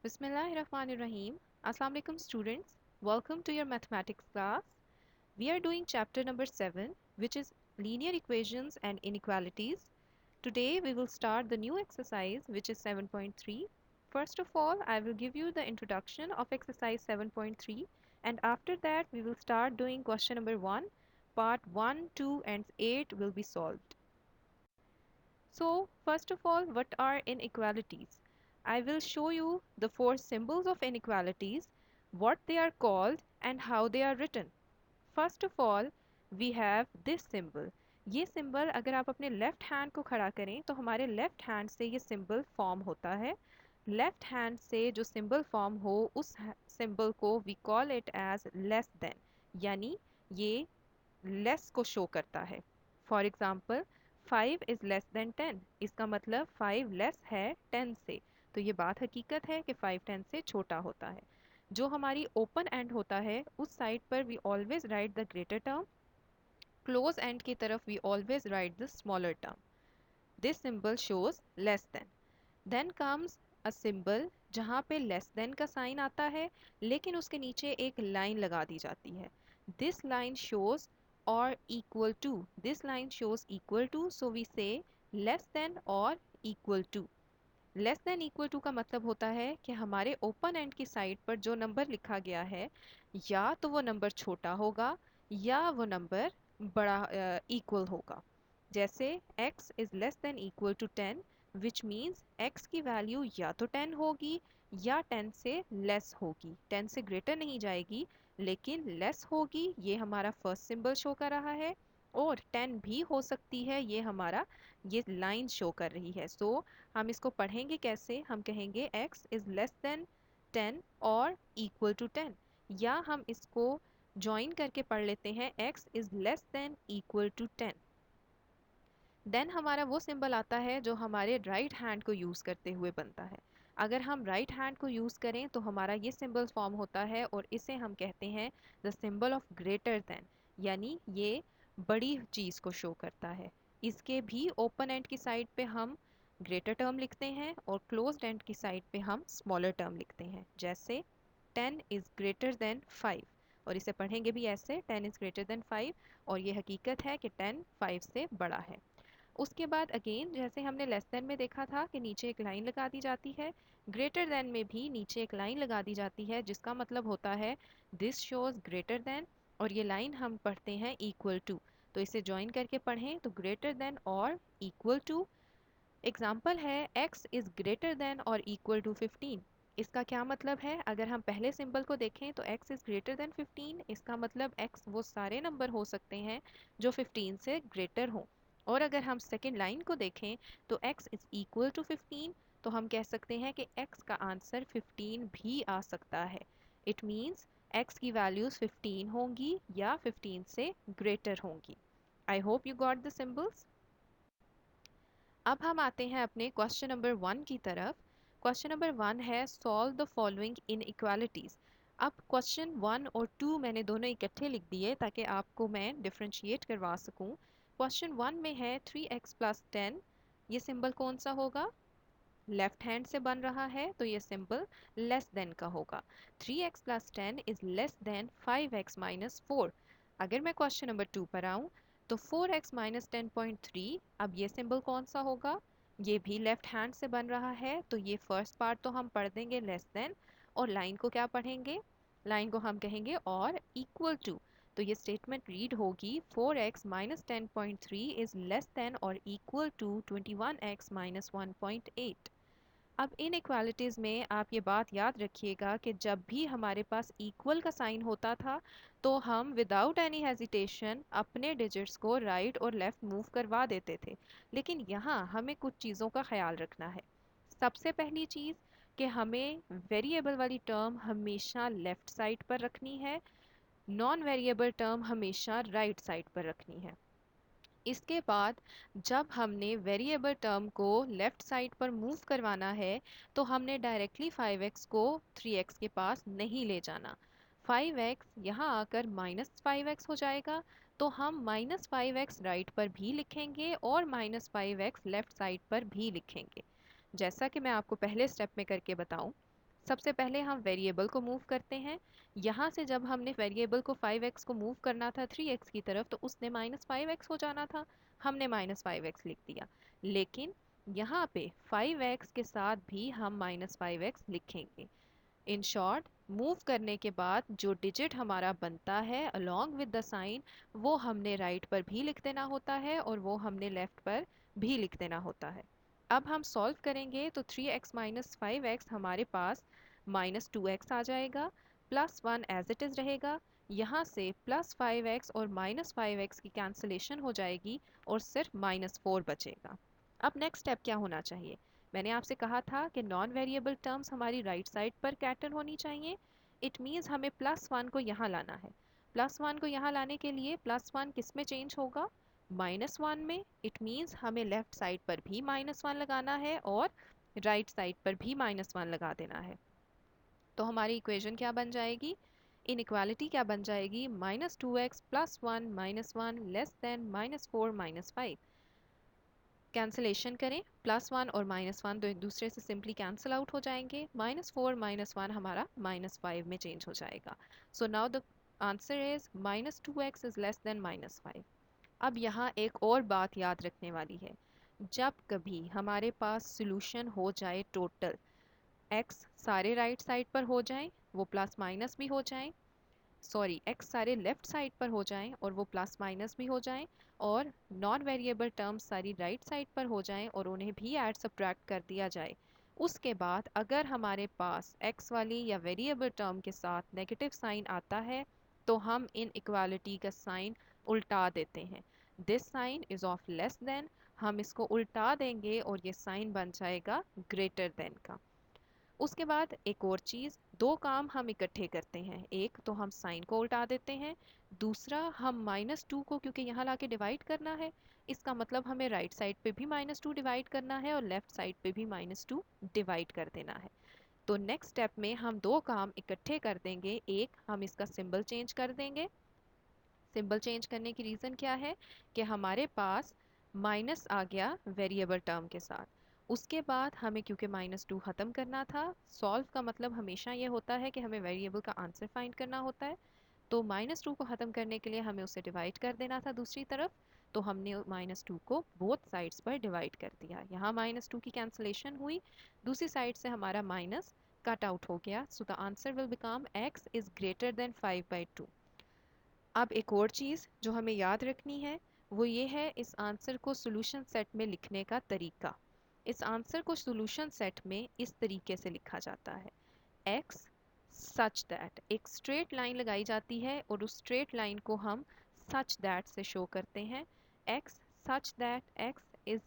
Bismillahirrahmanirrahim. Assalamu alaikum students. Welcome to your mathematics class. We are doing chapter number 7, which is linear equations and inequalities. Today we will start the new exercise, which is 7.3. First of all, I will give you the introduction of exercise 7.3, and after that we will start doing question number 1. Part 1, 2 and 8 will be solved. So, first of all, what are inequalities? I will show you the four symbols of inequalities, what they are called and how they are written. First of all, we have this symbol. ये symbol अगर आप अपने left hand को खड़ा करें तो हमारे left hand से ये सिंबल फॉर्म होता है. लेफ्ट हैंड से जो सिंबल फॉर्म हो उस सिंबल को we call it as less than, यानी ये लेस को शो करता है. For example 5 is less than 10, इसका मतलब 5 लेस है 10 से. तो ये बात हकीकत है कि 5 10 से छोटा होता है. जो हमारी ओपन एंड होता है उस साइड पर we always write the greater term, close end की तरफ we always write the smaller term. This symbol shows less than. Then comes a symbol जहाँ पे लेस देन का साइन आता है लेकिन उसके नीचे एक लाइन लगा दी जाती है. दिस लाइन शोज और equal to. This line shows equal to, so we say less than और equal to. Less than equal to का मतलब होता है कि हमारे ओपन एंड की साइड पर जो नंबर लिखा गया है या तो वो नंबर छोटा होगा या वो नंबर बड़ा इक्वल होगा. जैसे x is less than equal to 10, which means x की वैल्यू या तो 10 होगी या 10 से लेस होगी. 10 से ग्रेटर नहीं जाएगी लेकिन लेस होगी, ये हमारा फर्स्ट सिंबल शो कर रहा है. और 10 भी हो सकती है, ये हमारा ये लाइन शो कर रही है. सो हम इसको पढ़ेंगे कैसे? हम कहेंगे x इज़ लेस देन 10 और इक्वल टू 10, या हम इसको ज्वाइन करके पढ़ लेते हैं x is less than equal to 10. Then हमारा वो सिंबल आता है जो हमारे राइट हैंड को यूज़ करते हुए बनता है. अगर हम राइट हैंड को यूज़ करें तो हमारा ये सिंबल फॉर्म होता है और इसे हम कहते हैं the symbol of greater than, यानी ये बड़ी चीज़ को शो करता है. इसके भी ओपन एंड की साइड पे हम ग्रेटर टर्म लिखते हैं और क्लोज्ड एंड की साइड पे हम स्मॉलर टर्म लिखते हैं. जैसे 10 इज़ ग्रेटर देन 5, और इसे पढ़ेंगे भी ऐसे 10 इज़ ग्रेटर देन 5, और ये हकीकत है कि 10 5 से बड़ा है. उसके बाद अगेन जैसे हमने लेस देन में देखा था कि नीचे एक लाइन लगा दी जाती है, ग्रेटर देन में भी नीचे एक लाइन लगा दी जाती है जिसका मतलब होता है दिस शोज ग्रेटर देन, और ये लाइन हम पढ़ते हैं इक्वल टू. तो इसे ज्वाइन करके पढ़ें तो ग्रेटर देन और इक्वल टू. एग्जाम्पल है x इज़ ग्रेटर देन और इक्वल टू 15. इसका क्या मतलब है? अगर हम पहले सिंबल को देखें तो x इज़ ग्रेटर देन 15, इसका मतलब x वो सारे नंबर हो सकते हैं जो 15 से ग्रेटर हों. और अगर हम सेकेंड लाइन को देखें तो x इज़ इक्वल टू 15, तो हम कह सकते हैं कि x का आंसर 15 भी आ सकता है. इट मीन्स x की वैल्यूज़ 15 होंगी या 15 से ग्रेटर होंगी. I hope you got the symbols. अब हम आते हैं अपने क्वेश्चन नंबर 1 की तरफ. क्वेश्चन नंबर 1 है सॉल्व द फॉलोइंग इनइक्वालिटीज. अब क्वेश्चन 1 और 2 मैंने दोनों इकट्ठे लिख दिए ताकि आपको मैं डिफरेंशिएट करवा सकूं. क्वेश्चन 1 में है 3x प्लस 10. ये सिंबल कौन सा होगा? लेफ्ट हैंड से बन रहा है तो ये सिंबल लेस देन का होगा. 3x plus 10 is less than 5x minus 4. अगर मैं क्वेश्चन नंबर 2 पर आऊँ तो 4x माइनस 10.3, अब ये सिंबल कौन सा होगा? ये भी लेफ्ट हैंड से बन रहा है तो ये फर्स्ट पार्ट तो हम पढ़ देंगे लेस देन, और लाइन को क्या पढ़ेंगे? लाइन को हम कहेंगे और इक्वल टू. तो ये स्टेटमेंट रीड होगी 4x minus 10.3 is less than और इक्वल टू 21x माइनस 1.8. अब इन इक्वालिटीज़ में आप ये बात याद रखिएगा कि जब भी हमारे पास इक्वल का साइन होता था तो हम विदाउट एनी हेजिटेशन अपने डिजिट्स को राइट और लेफ़्ट मूव करवा देते थे. लेकिन यहाँ हमें कुछ चीज़ों का ख्याल रखना है. सबसे पहली चीज़ कि हमें वेरिएबल वाली टर्म हमेशा लेफ़्ट साइड पर रखनी है, नॉन वेरिएबल टर्म हमेशा राइट साइड पर रखनी है. इसके बाद जब हमने वेरिएबल टर्म को लेफ़्ट साइड पर मूव करवाना है तो हमने डायरेक्टली 5x को 3x के पास नहीं ले जाना. 5x यहाँ आकर माइनस 5x हो जाएगा, तो हम माइनस 5x राइट पर भी लिखेंगे और माइनस 5x लेफ़्ट साइड पर भी लिखेंगे. जैसा कि मैं आपको पहले स्टेप में करके बताऊं, सबसे पहले हम वेरिएबल को मूव करते हैं। यहाँ से जब हमने वेरिएबल को 5x को मूव करना था 3x की तरफ, तो उसने -5x हो जाना था, हमने -5x लिख दिया। लेकिन यहाँ पे 5x के साथ भी हम -5x लिखेंगे। इन शॉर्ट, मूव करने के बाद जो डिजिट हमारा बनता है अलोंग विद द साइन, वो हमने राइट पर भी लिख देना होता है और वो हमने लेफ्ट पर भी लिख देना होता है। अब हम सॉल्व करेंगे तो 3x माइनस 5x हमारे पास -2x आ जाएगा, +1 एज इट इज़ रहेगा। यहाँ से +5x और -5x की कैंसलेशन हो जाएगी और सिर्फ -4 बचेगा। अब नेक्स्ट स्टेप क्या होना चाहिए? मैंने आपसे कहा था कि नॉन वेरिएबल टर्म्स हमारी राइट साइड पर कैटल होनी चाहिए। इट मीन्स हमें +1 को यहाँ लाना है। +1 को यहाँ लाने के लिए +1 किस में चेंज होगा? -1 में। इट मीन्स हमें लेफ्ट साइड पर भी -1 लगाना है और राइट साइड पर भी -1 लगा देना है। तो हमारी इक्वेशन क्या बन जाएगी? इनइक्वालिटी क्या बन जाएगी? -2x + 1 -1 less than -4 -5। कैंसलेशन करें, +1 और -1 तो एक दूसरे से सिंपली कैंसिल आउट हो जाएंगे। -4 -1 हमारा -5 में चेंज हो जाएगा। So now the answer is -2x is less than -5। अब यहाँ एक और बात याद रखने वाली है। जब कभी हमारे पास सोल्यूशन हो जाए टोटल, x सारे राइट साइड पर हो जाएं, वो प्लस माइनस भी हो जाएं, सॉरी x सारे लेफ्ट साइड पर हो जाएं और वो प्लस माइनस भी हो जाएं, और नॉन वेरिएबल टर्म्स सारी राइट साइड पर हो जाएं और उन्हें भी ऐड सब्ट्रैक्ट कर दिया जाए, उसके बाद अगर हमारे पास x वाली या वेरिएबल टर्म के साथ नेगेटिव साइन आता है तो हम इन इक्वालिटी का साइन उल्टा देते हैं। This sign is of less than, हम इसको उल्टा देंगे और ये साइन बन जाएगा ग्रेटर देन का। उसके बाद एक और चीज़, दो काम हम इकट्ठे करते हैं। एक तो हम साइन को उल्टा देते हैं, दूसरा हम -2 को क्योंकि यहाँ लाके डिवाइड करना है, इसका मतलब हमें राइट साइड पे भी -2 डिवाइड करना है और लेफ्ट साइड पे भी -2 डिवाइड कर देना है। तो नेक्स्ट स्टेप में हम दो काम इकट्ठे कर देंगे। एक, हम इसका सिंबल चेंज कर देंगे। सिंबल चेंज करने की रीज़न क्या है कि हमारे पास माइनस आ गया वेरिएबल टर्म के साथ। उसके बाद हमें क्योंकि -2 ख़त्म करना था, सॉल्व का मतलब हमेशा ये होता है कि हमें वेरिएबल का आंसर फाइंड करना होता है। तो -2 को ख़त्म करने के लिए हमें उसे डिवाइड कर देना था दूसरी तरफ। तो हमने -2 को बोथ साइड्स पर डिवाइड कर दिया। यहाँ -2 की कैंसलेशन हुई, दूसरी साइड से हमारा माइनस कट आउट हो गया। So the answer will become x is greater than 5/2। अब एक और चीज़ जो हमें याद रखनी है वो ये है इस आंसर को सॉल्यूशन सेट में लिखने का तरीका। इस आंसर को सॉल्यूशन सेट में इस तरीके से लिखा जाता है। x सच दैट, एक स्ट्रेट लाइन लगाई जाती है और उस स्ट्रेट लाइन को हम सच दैट से शो करते हैं। x such that x is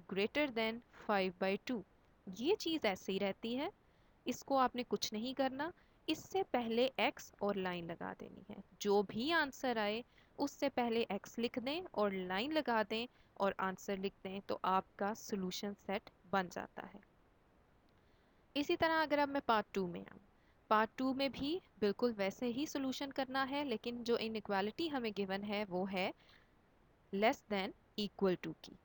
greater then 5/2। ये चीज़ ऐसे ही रहती है, इसको आपने कुछ नहीं करना। इससे पहले x और लाइन लगा देनी है। जो भी आंसर आए उससे पहले x लिख दें और लाइन लगा दें और आंसर लिख दें, तो आपका सॉल्यूशन सेट बन जाता है। इसी तरह अगर अब मैं पार्ट 2 में आऊँ, पार्ट 2 में भी बिल्कुल वैसे ही सॉल्यूशन करना है, लेकिन जो इनइक्वालिटी हमें गिवन है वो है लेस देन इक्वल टू की।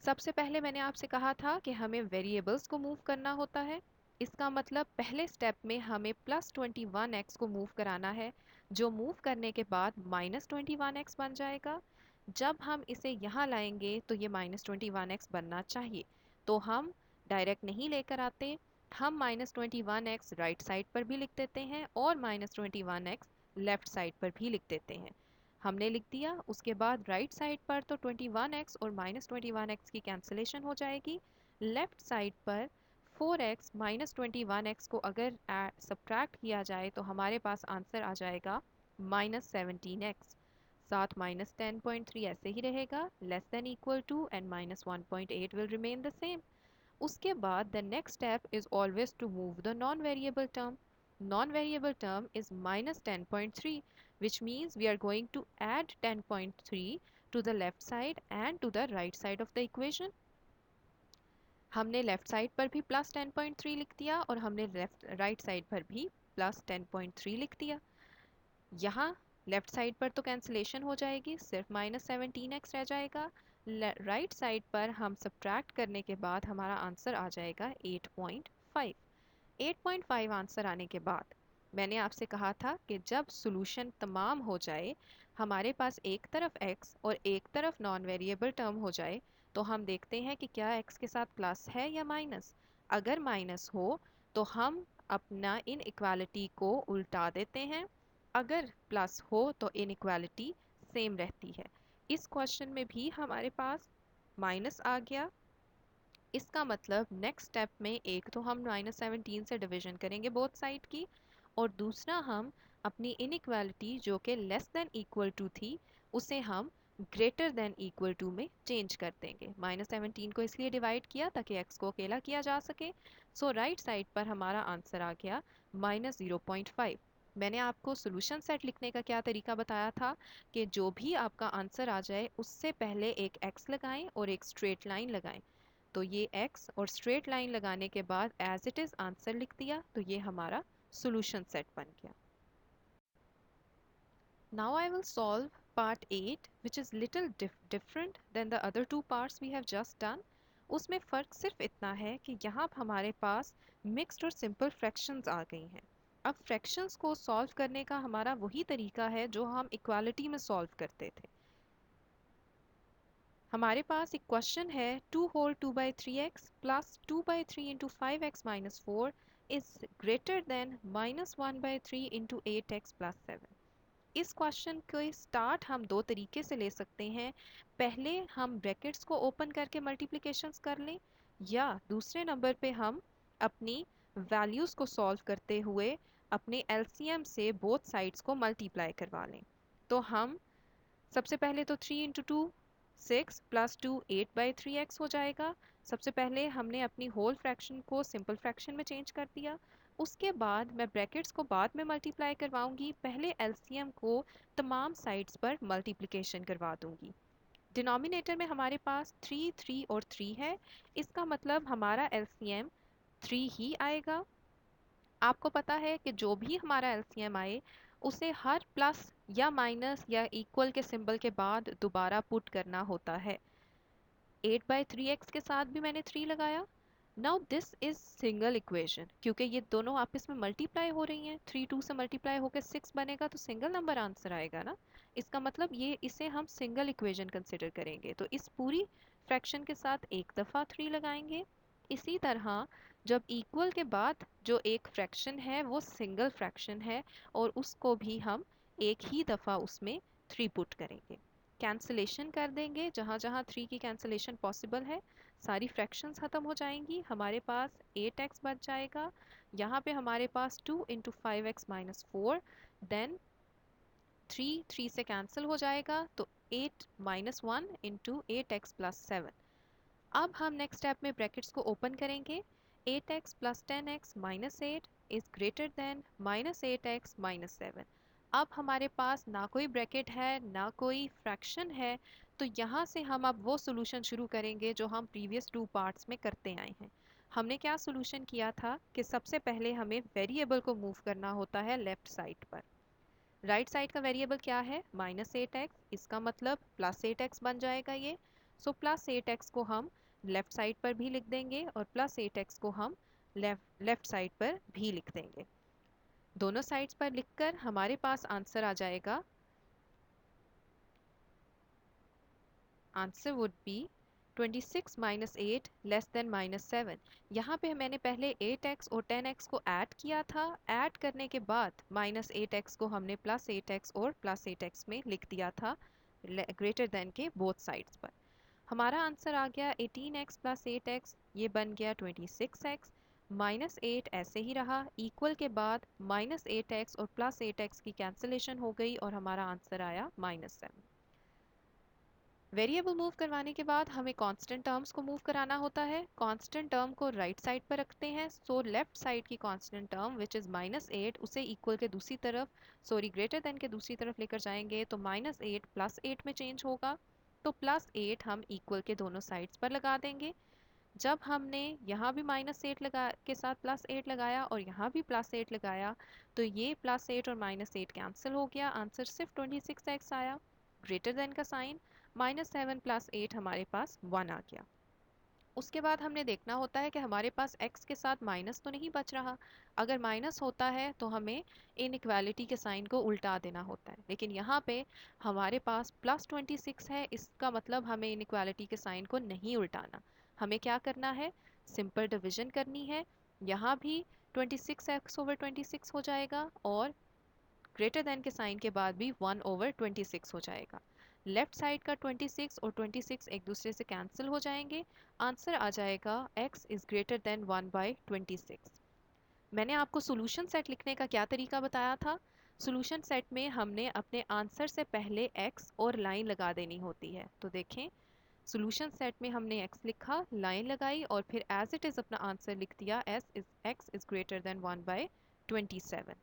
सबसे पहले मैंने आपसे कहा था कि हमें वेरिएबल्स को मूव करना होता है। इसका मतलब पहले स्टेप में हमें +21x को मूव कराना है, जो मूव करने के बाद -21x बन जाएगा। जब हम इसे यहाँ लाएंगे तो ये -21x बनना चाहिए, तो हम डायरेक्ट नहीं लेकर आते, हम -21x राइट साइड पर भी लिख देते हैं और -21x लेफ्ट साइड पर भी लिख देते हैं। हमने लिख दिया। उसके बाद राइट साइड पर तो 21x और -21x की कैंसिलेशन हो जाएगी। लेफ्ट साइड पर 4x -21x को अगर सब्ट्रैक्ट किया जाए तो हमारे पास आंसर आ जाएगा -17x। साथ -10.3 ऐसे ही रहेगा, less than equal to and -1.8 will remain the same. उसके बाद the next step is always to move the non variable term. Non-variable term is -10.3, which means we are going to add 10.3 to the left side and to the right side of the equation. हमने left side पर भी +10.3 लिख दिया और हमने right side पर भी +10.3 लिख दिया। यहाँ लेफ्ट साइड पर तो कैंसिलेशन हो जाएगी, सिर्फ -17x रह जाएगा। राइट साइड पर हम सब्ट्रैक्ट करने के बाद हमारा आंसर आ जाएगा 8.5। 8.5 आंसर आने के बाद मैंने आपसे कहा था कि जब सॉल्यूशन तमाम हो जाए, हमारे पास एक तरफ x और एक तरफ नॉन वेरिएबल टर्म हो जाए, तो हम देखते हैं कि क्या x के साथ प्लस है या माइनस। अगर माइनस हो तो हम अपना इनइक्वालिटी को उल्टा देते हैं, अगर प्लस हो तो इनइक्वालिटी सेम रहती है। इस क्वेश्चन में भी हमारे पास माइनस आ गया। इसका मतलब नेक्स्ट स्टेप में एक तो हम -17 से डिवीजन करेंगे बोथ साइड की, और दूसरा हम अपनी इनइक्वालिटी जो कि लेस देन इक्वल टू थी उसे हम ग्रेटर देन इक्वल टू में चेंज कर देंगे। -17 को इसलिए डिवाइड किया ताकि x को अकेला किया जा सके। सो राइट साइड पर हमारा आंसर आ गया -0.5। मैंने आपको सोल्यूशन सेट लिखने का क्या तरीका बताया था कि जो भी आपका आंसर आ जाए उससे पहले एक x लगाएं और एक स्ट्रेट लाइन लगाएं। तो ये x और स्ट्रेट लाइन लगाने के बाद एज इट इज आंसर लिख दिया, तो ये हमारा सॉल्यूशन सेट बन गया। Now I will solve part 8 which is little different than the other two parts we have just done. उसमें फ़र्क सिर्फ इतना है कि यहाँ हमारे पास मिक्स्ड और सिंपल फ्रैक्शंस आ गई हैं। अब फ्रैक्शंस को सॉल्व करने का हमारा वही तरीका है जो हम इक्वालिटी में सॉल्व करते थे। हमारे पास एक क्वेश्चन है 2 whole 2/3x plus 2/3 into 5x minus 4 is greater than -1/3 into 8x plus 7। इस क्वेश्चन के स्टार्ट हम दो तरीके से ले सकते हैं। पहले हम ब्रैकेट्स को ओपन करके मल्टीप्लिकेशंस कर लें, या दूसरे नंबर पे हम अपनी वैल्यूज़ को सॉल्व करते हुए अपने एलसीएम से बोथ साइड्स को मल्टीप्लाई करवा लें। तो हम सबसे पहले तो 3 इंटू 2 6 प्लस 2 8/3x हो जाएगा। सबसे पहले हमने अपनी होल फ्रैक्शन को सिंपल फ्रैक्शन में चेंज कर दिया। उसके बाद मैं ब्रैकेट्स को बाद में मल्टीप्लाई करवाऊंगी, पहले एलसीएम को तमाम साइड्स पर मल्टीप्लिकेशन करवा दूंगी। डिनोमिनेटर में हमारे पास 3 3 और 3 है, इसका मतलब हमारा एलसीएम 3 ही आएगा। आपको पता है कि जो भी हमारा एलसीएम आए उसे हर प्लस या माइनस या इक्वल के सिंबल के बाद दोबारा पुट करना होता है। 8/3x के साथ भी मैंने 3 लगाया। Now this is single equation, क्योंकि ये दोनों आपस में मल्टीप्लाई हो रही हैं। 3 2 से मल्टीप्लाई होकर 6 बनेगा तो सिंगल नंबर आंसर आएगा ना। इसका मतलब ये इसे हम सिंगल इक्वेशन कंसिडर करेंगे। तो इस पूरी फ्रैक्शन के साथ एक दफ़ा 3 लगाएंगे। इसी तरह जब इक्वल के बाद जो एक फ्रैक्शन है वो सिंगल फ्रैक्शन है, और उसको भी हम एक ही दफ़ा उसमें 3 पुट करेंगे। कैंसलेशन कर देंगे, जहाँ जहाँ 3 की कैंसलेशन पॉसिबल है सारी फ्रैक्शंस ख़त्म हो जाएंगी। हमारे पास 8x बच जाएगा। यहाँ पे हमारे पास 2 इंटू 5x माइनस 4, देन 3 3 से कैंसिल हो जाएगा, तो 8 माइनस 1 इंटू 8x प्लस 7। अब हम नेक्स्ट स्टेप में ब्रैकेट्स को ओपन करेंगे। 8x plus 10x minus 8 is greater than -8x minus 7। अब हमारे पास ना कोई ब्रैकेट है ना कोई फ्रैक्शन है, तो यहाँ से हम अब वो सोल्यूशन शुरू करेंगे जो हम प्रीवियस 2 पार्ट्स में करते आए हैं। हमने क्या सोल्यूशन किया था कि सबसे पहले हमें वेरिएबल को मूव करना होता है लेफ़्ट साइड पर। राइट साइड का वेरिएबल क्या है? -8x, इसका मतलब +8x बन जाएगा ये। सो +8x को हम लेफ़्ट साइड पर भी लिख देंगे और +8x को हम लेफ़्ट साइड पर भी लिख देंगे। दोनों साइड्स पर लिखकर हमारे पास आंसर आ जाएगा, answer would be 26 minus 8 less than -7। यहाँ पे मैंने पहले 8x और 10x को ऐड किया था। ऐड करने के बाद -8x को हमने +8x और +8x में लिख दिया था ग्रेटर देन के बोथ साइड्स पर। हमारा आंसर आ गया 18x प्लस 8x, ये बन गया 26x। -8 ऐसे ही रहा, इक्वल के बाद -8x और +8x की कैंसिलेशन हो गई और हमारा आंसर आया -7। वेरिएबल मूव करवाने के बाद हमें कांस्टेंट टर्म्स को मूव कराना होता है। कांस्टेंट टर्म को राइट साइड पर रखते हैं, सो लेफ्ट साइड की कांस्टेंट टर्म विच इज़ -8 उसे इक्वल के दूसरी तरफ, सॉरी ग्रेटर देन के दूसरी तरफ लेकर जाएंगे तो -8 +8 में चेंज होगा। तो +8 हम इक्वल के दोनों साइड्स पर लगा देंगे। जब हमने यहाँ भी -8 लगा के साथ +8 लगाया और यहाँ भी +8 लगाया, तो ये +8 और -8 कैंसिल हो गया, आंसर सिर्फ 26x आया। ग्रेटर देन का साइन, -7 + 8 हमारे पास 1 आ गया। उसके बाद हमने देखना होता है कि हमारे पास x के साथ माइनस तो नहीं बच रहा। अगर माइनस होता है तो हमें इनइक्वालिटी के साइन को उल्टा देना होता है, लेकिन यहाँ पे हमारे पास +26 है, इसका मतलब हमें इनइक्वालिटी के साइन को नहीं उल्टाना। हमें क्या करना है, सिंपल डिवीजन करनी है। यहाँ भी 26x/26 हो जाएगा और ग्रेटर देन के साइन के बाद भी 1/26 हो जाएगा। लेफ्ट साइड का 26 और 26 एक दूसरे से कैंसिल हो जाएंगे। आंसर आ जाएगा x इज़ ग्रेटर देन 1/26। मैंने आपको सोल्यूशन सेट लिखने का क्या तरीका बताया था। सोल्यूशन सेट में हमने अपने आंसर से पहले x और लाइन लगा देनी होती है। तो देखें, सोल्यूशन सेट में हमने x लिखा, लाइन लगाई और फिर एज इट इज़ अपना आंसर लिख दिया, x इज़ ग्रेटर देन 1/27।